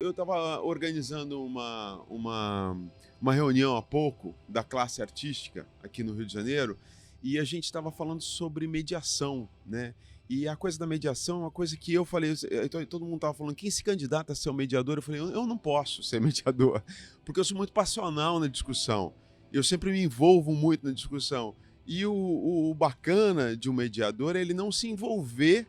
Eu estava organizando uma reunião há pouco da classe artística aqui no Rio de Janeiro e a gente estava falando sobre mediação, né? E a coisa da mediação é uma coisa que eu falei, então, todo mundo estava falando, quem se candidata a ser o mediador? Eu falei, eu não posso ser mediador, porque eu sou muito passional na discussão, eu sempre me envolvo muito na discussão. E o bacana de um mediador é ele não se envolver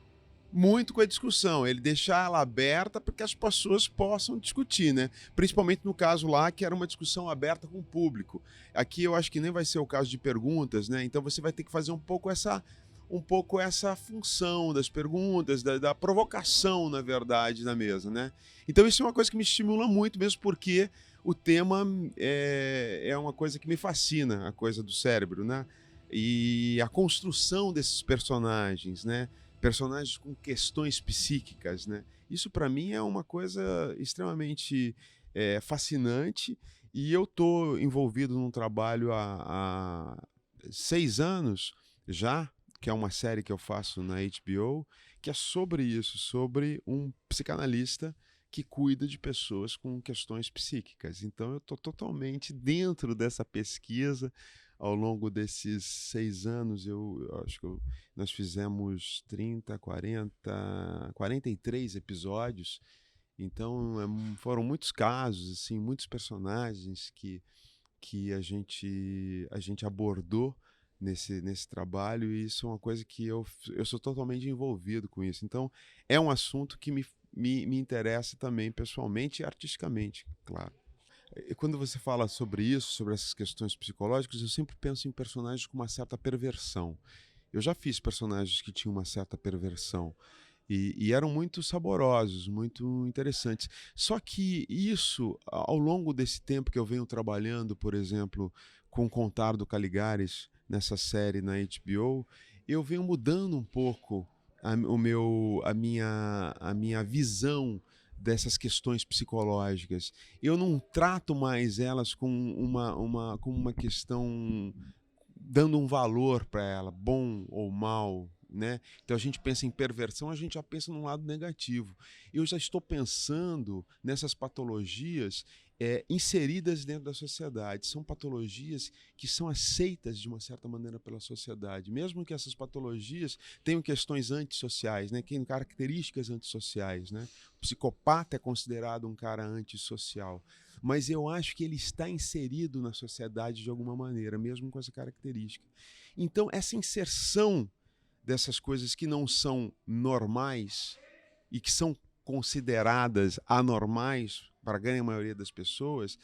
muito com a discussão, ele deixar ela aberta para que as pessoas possam discutir, né? Principalmente no caso lá, que era uma discussão aberta com o público. Aqui eu acho que nem vai ser o caso de perguntas, né? Então você vai ter que fazer um pouco essa função das perguntas, da provocação, na verdade, na mesa, né? Então isso é uma coisa que me estimula muito, mesmo porque o tema é uma coisa que me fascina, a coisa do cérebro, né? E a construção desses personagens, né? Personagens com questões psíquicas, né? Isso para mim é uma coisa extremamente fascinante e eu tô envolvido num trabalho há 6 anos já, que é uma série que eu faço na HBO, que é sobre isso, sobre um psicanalista que cuida de pessoas com questões psíquicas. Então eu estou totalmente dentro dessa pesquisa. Ao longo desses 6 anos, eu acho que nós fizemos 30, 40, 43 episódios. Então foram muitos casos, assim, muitos personagens que a gente abordou nesse trabalho, e isso é uma coisa que eu sou totalmente envolvido com isso. Então, é um assunto que me interessa também pessoalmente e artisticamente, claro. E quando você fala sobre isso, sobre essas questões psicológicas, eu sempre penso em personagens com uma certa perversão. Eu já fiz personagens que tinham uma certa perversão e eram muito saborosos, muito interessantes. Só que isso, ao longo desse tempo que eu venho trabalhando, por exemplo, com o Contar do Caligares, nessa série na HBO, eu venho mudando um pouco a minha visão dessas questões psicológicas. Eu não trato mais elas como uma questão dando um valor para ela, bom ou mal, né? Então a gente pensa em perversão, a gente já pensa num lado negativo. Eu já estou pensando nessas patologias inseridas dentro da sociedade. São patologias que são aceitas de uma certa maneira pela sociedade, mesmo que essas patologias tenham questões antissociais, né? Tem características antissociais, né? O psicopata é considerado um cara antissocial, mas eu acho que ele está inserido na sociedade de alguma maneira, mesmo com essa característica. Então, essa inserção dessas coisas que não são normais e que são consideradas anormais para a grande maioria das pessoas,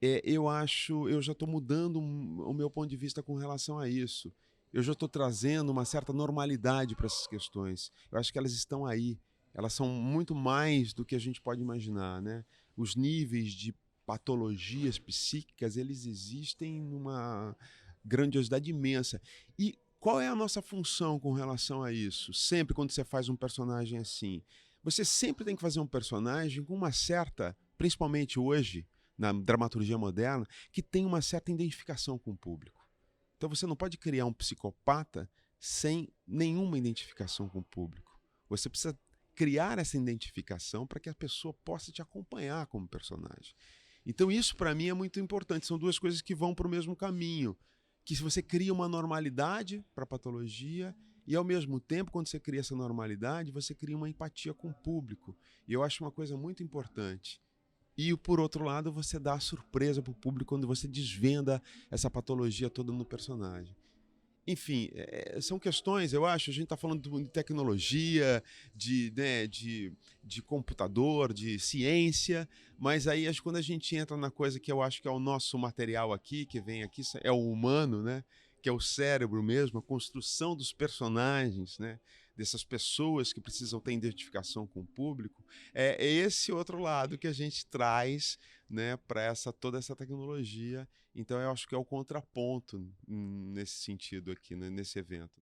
eu já estou mudando o meu ponto de vista com relação a isso. Eu já estou trazendo uma certa normalidade para essas questões. Eu acho que elas estão aí. Elas são muito mais do que a gente pode imaginar, né? Os níveis de patologias psíquicas, eles existem numa grandiosidade imensa. E qual é a nossa função com relação a isso? Sempre quando você faz um personagem assim, você sempre tem que fazer um personagem com uma certa, principalmente hoje, na dramaturgia moderna, que tem uma certa identificação com o público. Então você não pode criar um psicopata sem nenhuma identificação com o público. Você precisa criar essa identificação para que a pessoa possa te acompanhar como personagem. Então isso para mim é muito importante. São duas coisas que vão para o mesmo caminho. Que se você cria uma normalidade para a patologia e ao mesmo tempo, quando você cria essa normalidade, você cria uma empatia com o público. E eu acho uma coisa muito importante. E, por outro lado, você dá a surpresa para o público quando você desvenda essa patologia toda no personagem. Enfim, são questões, eu acho, a gente está falando de tecnologia, de computador, de ciência, mas aí acho que quando a gente entra na coisa que eu acho que é o nosso material aqui, que vem aqui, é o humano, né? Que é o cérebro mesmo, a construção dos personagens, né? Dessas pessoas que precisam ter identificação com o público, é esse outro lado que a gente traz, né, para toda essa tecnologia. Então eu acho que é o contraponto nesse sentido aqui, né, nesse evento.